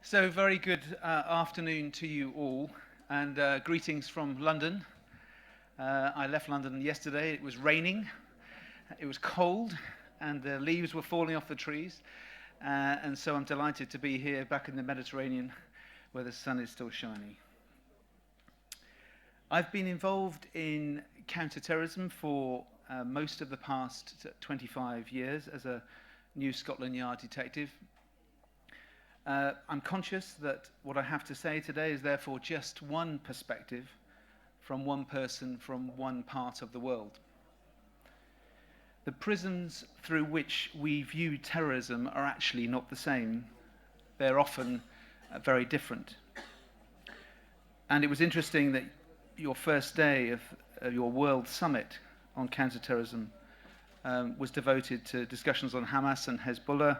So very good afternoon to you all, and greetings from London. I left London yesterday. It was raining, it was cold, and the leaves were falling off the trees. And so I'm delighted to be here back in the Mediterranean where the sun is still shining. I've been involved in counter-terrorism for most of the past 25 years as a New Scotland Yard detective. I'm conscious that what I have to say today is therefore just one perspective from one person from one part of the world. The prisms through which we view terrorism are actually not the same. They're often very different. And it was interesting that your first day of your World Summit on counterterrorism was devoted to discussions on Hamas and Hezbollah.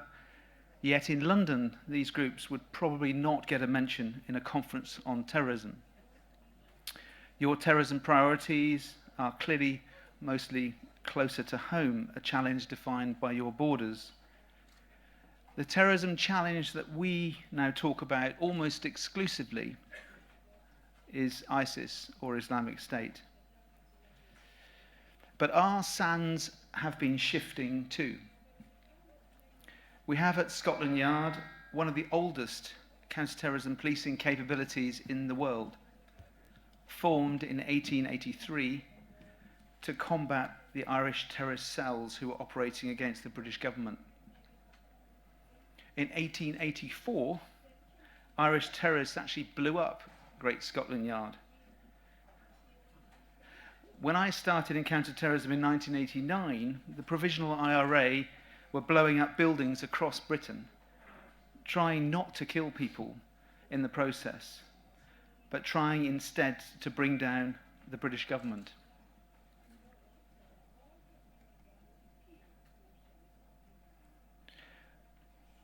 Yet in London, these groups would probably not get a mention in a conference on terrorism. Your terrorism priorities are clearly mostly closer to home, a challenge defined by your borders. The terrorism challenge that we now talk about almost exclusively is ISIS, or Islamic State. But our sands have been shifting too. We have at Scotland Yard one of the oldest counter-terrorism policing capabilities in the world, formed in 1883 to combat the Irish terrorist cells who were operating against the British government. In 1884, Irish terrorists actually blew up Great Scotland Yard. When I started in counter-terrorism in 1989, the Provisional IRA were blowing up buildings across Britain, trying not to kill people in the process, but trying instead to bring down the British government.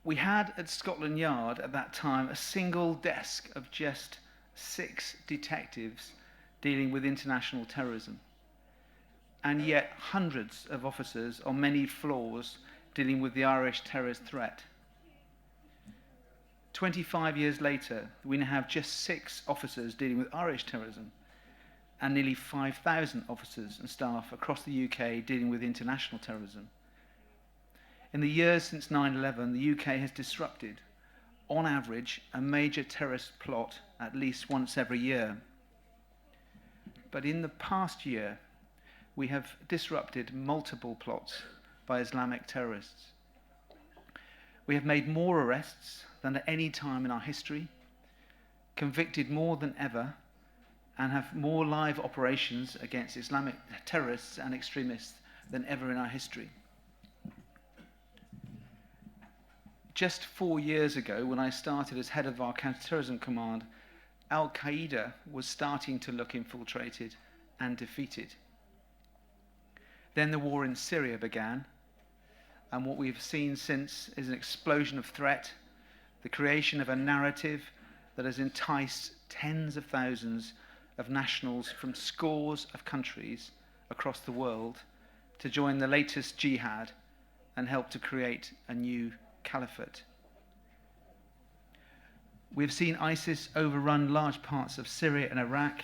We had at Scotland Yard at that time a single desk of just 6 detectives dealing with international terrorism, and yet hundreds of officers on many floors dealing with the Irish terrorist threat. 25 years later, we now have just 6 officers dealing with Irish terrorism and nearly 5,000 officers and staff across the UK dealing with international terrorism. In the years since 9/11, the UK has disrupted, on average, a major terrorist plot at least once every year. But in the past year, we have disrupted multiple plots by Islamic terrorists. We have made more arrests than at any time in our history, convicted more than ever, and have more live operations against Islamic terrorists and extremists than ever in our history. Just 4 years ago, when I started as head of our counter-terrorism command, Al-Qaeda was starting to look infiltrated and defeated. Then the war in Syria began, and what we've seen since is an explosion of threat, the creation of a narrative that has enticed tens of thousands of nationals from scores of countries across the world to join the latest jihad and help to create a new caliphate. We've seen ISIS overrun large parts of Syria and Iraq,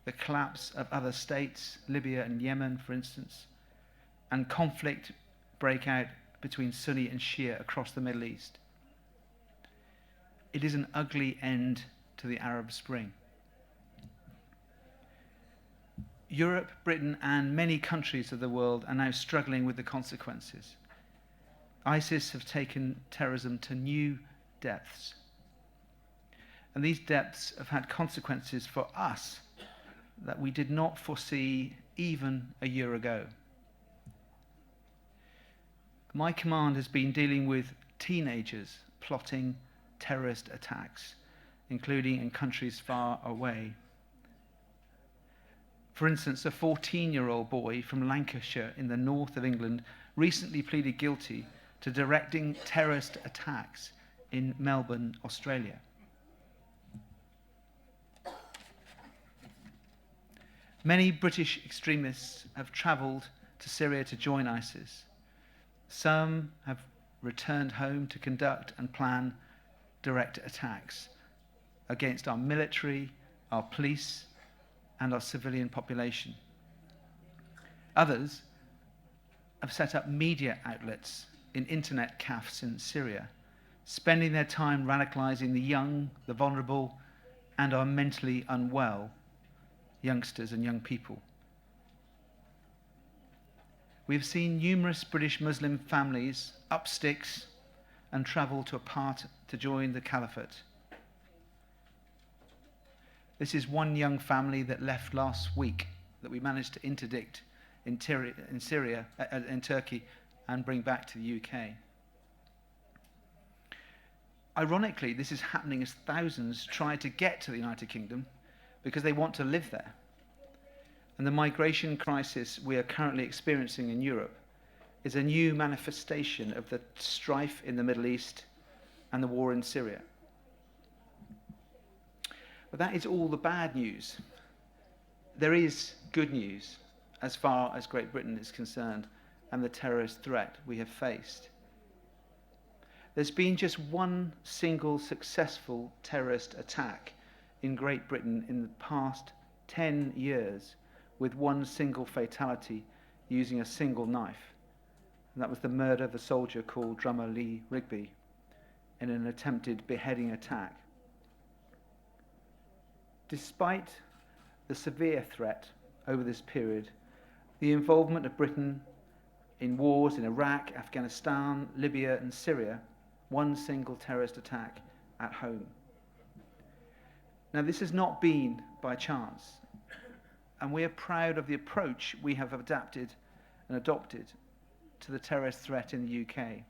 the collapse of other states, Libya and Yemen, for instance, and conflict break out between Sunni and Shia across the Middle East. It is an ugly end to the Arab Spring. Europe, Britain, and many countries of the world are now struggling with the consequences. ISIS have taken terrorism to new depths. And these depths have had consequences for us that we did not foresee even a year ago. My command has been dealing with teenagers plotting terrorist attacks, including in countries far away. For instance, a 14-year-old boy from Lancashire in the north of England recently pleaded guilty to directing terrorist attacks in Melbourne, Australia. Many British extremists have travelled to Syria to join ISIS. Some have returned home to conduct and plan direct attacks against our military, our police, and our civilian population. Others have set up media outlets in internet cafes in Syria, spending their time radicalizing the young, the vulnerable, and our mentally unwell youngsters and young people. We've seen numerous British Muslim families up sticks and travel to join the caliphate. This is one young family that left last week that we managed to interdict in Turkey, and bring back to the UK. Ironically, this is happening as thousands try to get to the United Kingdom because they want to live there. And the migration crisis we are currently experiencing in Europe is a new manifestation of the strife in the Middle East and the war in Syria. But that is all the bad news. There is good news as far as Great Britain is concerned and the terrorist threat we have faced. There's been just one single successful terrorist attack in Great Britain in the past 10 years, with one single fatality using a single knife. And that was the murder of a soldier called Drummer Lee Rigby in an attempted beheading attack. Despite the severe threat over this period, the involvement of Britain in wars in Iraq, Afghanistan, Libya, and Syria, one single terrorist attack at home. Now, this has not been by chance, and we are proud of the approach we have adapted and adopted to the terrorist threat in the UK.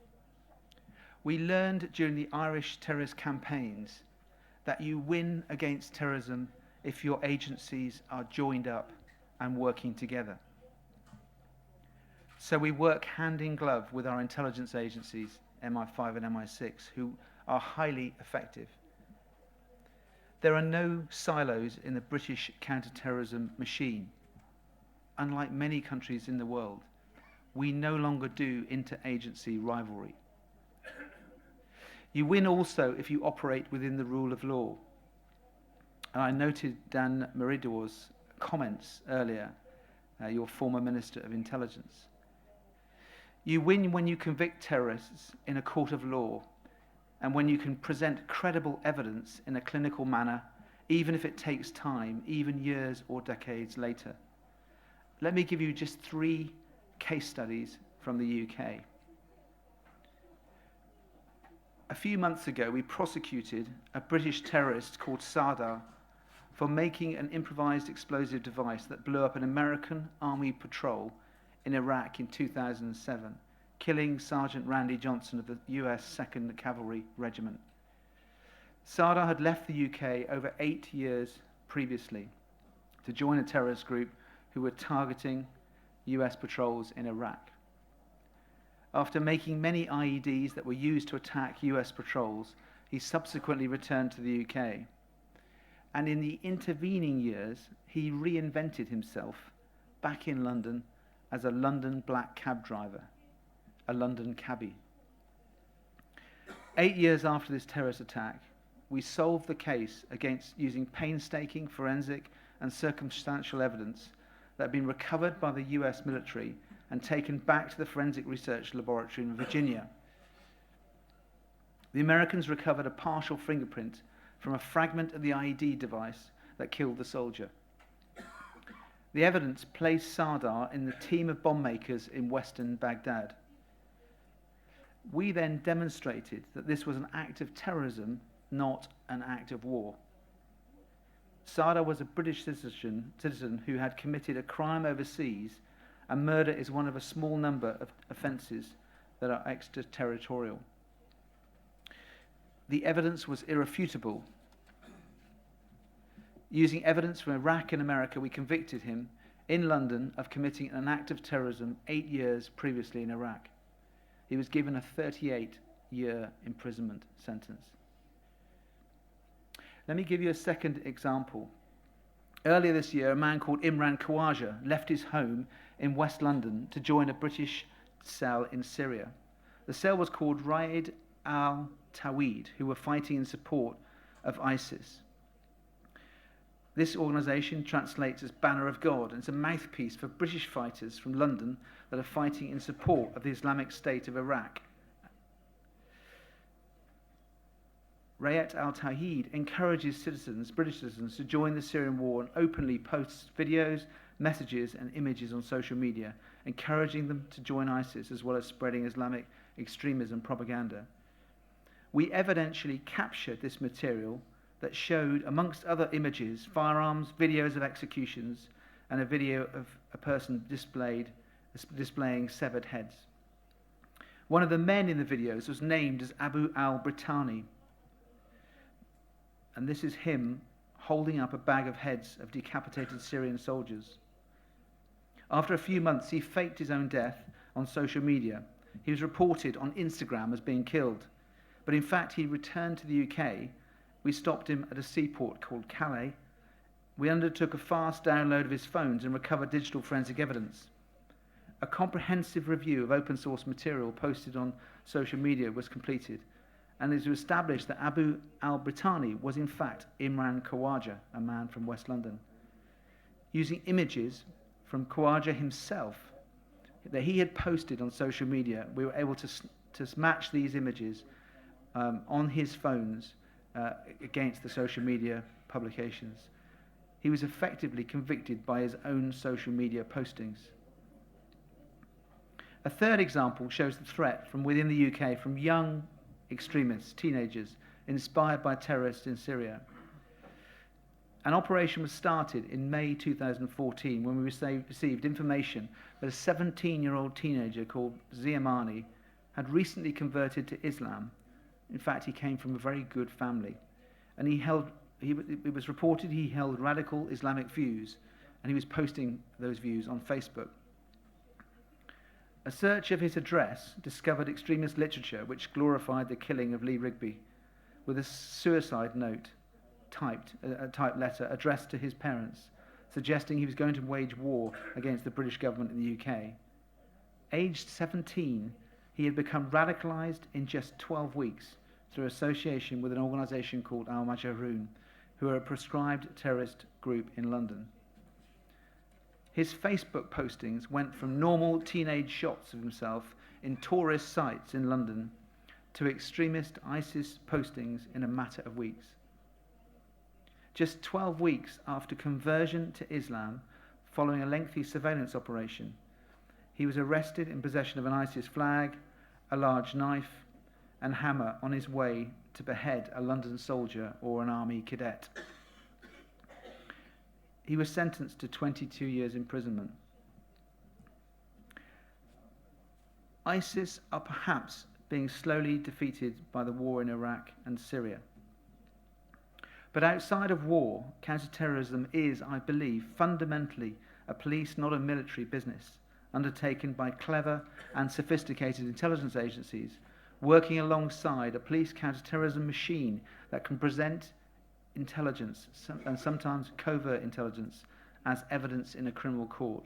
We learned during the Irish terrorist campaigns that you win against terrorism if your agencies are joined up and working together. So we work hand in glove with our intelligence agencies, MI5 and MI6, who are highly effective. There are no silos in the British counter-terrorism machine. Unlike many countries in the world, we no longer do inter-agency rivalry. You win also if you operate within the rule of law. And I noted Dan Meridor's comments earlier, your former Minister of Intelligence. You win when you convict terrorists in a court of law, and when you can present credible evidence in a clinical manner, even if it takes time, even years or decades later. Let me give you just 3 case studies from the UK. A few months ago, we prosecuted a British terrorist called Sardar for making an improvised explosive device that blew up an American Army patrol in Iraq in 2007, killing Sergeant Randy Johnson of the US 2nd Cavalry Regiment. Sardar had left the UK over 8 years previously to join a terrorist group who were targeting US patrols in Iraq. After making many IEDs that were used to attack US patrols, he subsequently returned to the UK. And in the intervening years, he reinvented himself back in London as a London black cab driver, a London cabbie. 8 years after this terrorist attack, we solved the case against using painstaking forensic and circumstantial evidence that had been recovered by the US military and taken back to the Forensic Research Laboratory in Virginia. The Americans recovered a partial fingerprint from a fragment of the IED device that killed the soldier. The evidence placed Sardar in the team of bomb makers in western Baghdad. We then demonstrated that this was an act of terrorism, not an act of war. Sardar was a British citizen who had committed a crime overseas, and murder is one of a small number of offences that are extraterritorial. The evidence was irrefutable. Using evidence from Iraq and America, we convicted him in London of committing an act of terrorism 8 years previously in Iraq. He was given a 38-year imprisonment sentence. Let me give you a second example. Earlier this year, a man called Imran Khawaja left his home in West London to join a British cell in Syria. The cell was called Raid al-Tawhid, who were fighting in support of ISIS. This organisation translates as Banner of God, and it's a mouthpiece for British fighters from London that are fighting in support of the Islamic State of Iraq. Rayat al-Tawhid encourages British citizens, to join the Syrian war and openly posts videos, messages and images on social media, encouraging them to join ISIS, as well as spreading Islamic extremism propaganda. We evidentially captured this material that showed, amongst other images, firearms, videos of executions, and a video of a person displaying severed heads. One of the men in the videos was named as Abu al-Britani, and this is him holding up a bag of heads of decapitated Syrian soldiers. After a few months, he faked his own death on social media. He was reported on Instagram as being killed, but in fact he returned to the UK. We stopped him at a seaport called Calais. We undertook a fast download of his phones and recovered digital forensic evidence. A comprehensive review of open source material posted on social media was completed, and it was established that Abu al-Britani was in fact Imran Khawaja, a man from West London. Using images from Khawaja himself that he had posted on social media, we were able to match these images on his phones against the social media publications. He was effectively convicted by his own social media postings. A third example shows the threat from within the UK from young extremists, teenagers, inspired by terrorists in Syria. An operation was started in May 2014 when we received information that a 17-year-old teenager called Ziamani had recently converted to Islam. In fact, he came from a very good family, and it was reported he held radical Islamic views, and he was posting those views on Facebook. A search of his address discovered extremist literature which glorified the killing of Lee Rigby, with a suicide note a typed letter addressed to his parents, suggesting he was going to wage war against the British government in the UK. Aged 17, he had become radicalized in just 12 weeks through association with an organisation called Al-Majroon, who are a proscribed terrorist group in London. His Facebook postings went from normal teenage shots of himself in tourist sites in London to extremist ISIS postings in a matter of weeks. Just 12 weeks after conversion to Islam, following a lengthy surveillance operation, he was arrested in possession of an ISIS flag, a large knife, and hammer on his way to behead a London soldier or an army cadet. He was sentenced to 22 years imprisonment. ISIS are perhaps being slowly defeated by the war in Iraq and Syria. But outside of war, counter-terrorism is, I believe, fundamentally a police, not a military business, undertaken by clever and sophisticated intelligence agencies, working alongside a police counter-terrorism machine that can present intelligence, and sometimes covert intelligence, as evidence in a criminal court.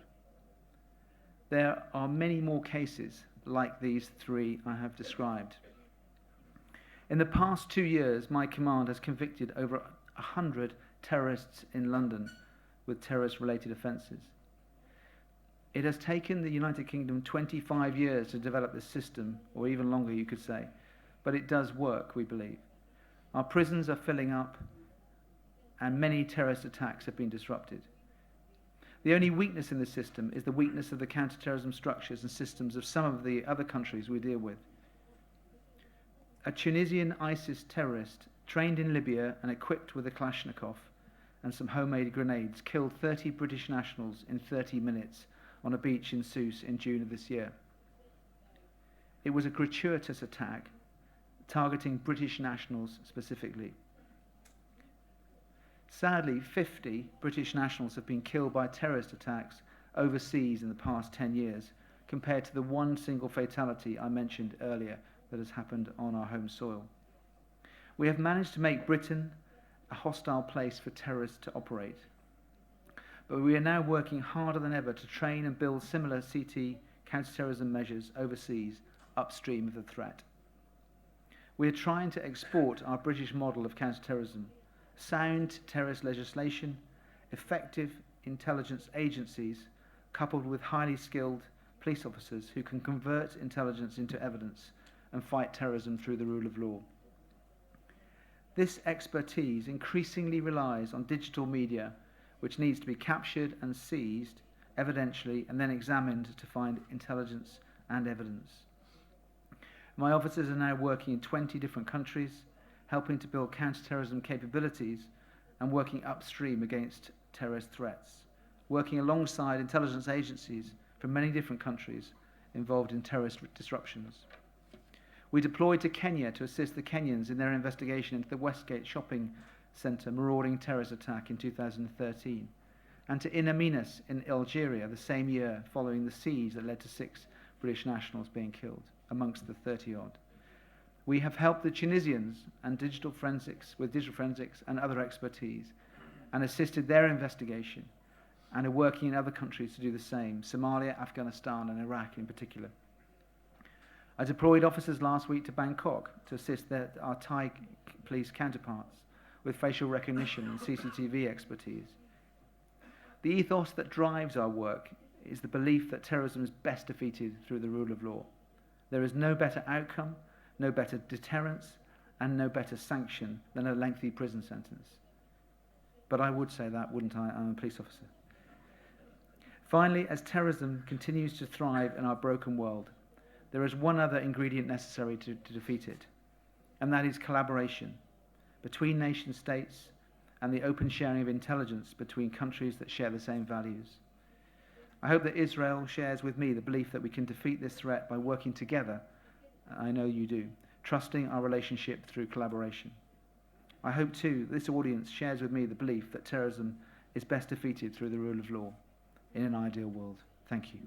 There are many more cases like these three I have described. In the past 2 years, my command has convicted over 100 terrorists in London with terrorist-related offences. It has taken the United Kingdom 25 years to develop this system, or even longer you could say, but it does work, we believe. Our prisons are filling up, and many terrorist attacks have been disrupted. The only weakness in the system is the weakness of the counter-terrorism structures and systems of some of the other countries we deal with. A Tunisian ISIS terrorist trained in Libya and equipped with a Kalashnikov and some homemade grenades killed 30 British nationals in 30 minutes on a beach in Sousse in June of this year. It was a gratuitous attack targeting British nationals specifically. Sadly, 50 British nationals have been killed by terrorist attacks overseas in the past 10 years, compared to the one single fatality I mentioned earlier that has happened on our home soil. We have managed to make Britain a hostile place for terrorists to operate, but we are now working harder than ever to train and build similar CT counter-terrorism measures overseas, upstream of the threat. We are trying to export our British model of counter-terrorism: sound terrorist legislation, effective intelligence agencies, coupled with highly skilled police officers who can convert intelligence into evidence and fight terrorism through the rule of law. This expertise increasingly relies on digital media, which needs to be captured and seized evidentially and then examined to find intelligence and evidence. My officers are now working in 20 different countries, helping to build counter-terrorism capabilities and working upstream against terrorist threats, working alongside intelligence agencies from many different countries involved in terrorist disruptions. We deployed to Kenya to assist the Kenyans in their investigation into the Westgate shopping centre marauding terrorist attack in 2013, and to In Amenas in Algeria the same year following the siege that led to 6 British nationals being killed, amongst the 30-odd. We have helped the Tunisians and digital forensics and other expertise, and assisted their investigation, and are working in other countries to do the same, Somalia, Afghanistan and Iraq in particular. I deployed officers last week to Bangkok to assist our Thai police counterparts with facial recognition and CCTV expertise. The ethos that drives our work is the belief that terrorism is best defeated through the rule of law. There is no better outcome, no better deterrence, and no better sanction than a lengthy prison sentence. But I would say that, wouldn't I? I'm a police officer. Finally, as terrorism continues to thrive in our broken world, there is one other ingredient necessary to defeat it, and that is collaboration between nation states and the open sharing of intelligence between countries that share the same values. I hope that Israel shares with me the belief that we can defeat this threat by working together. I know you do, trusting our relationship through collaboration. I hope too this audience shares with me the belief that terrorism is best defeated through the rule of law in an ideal world. Thank you.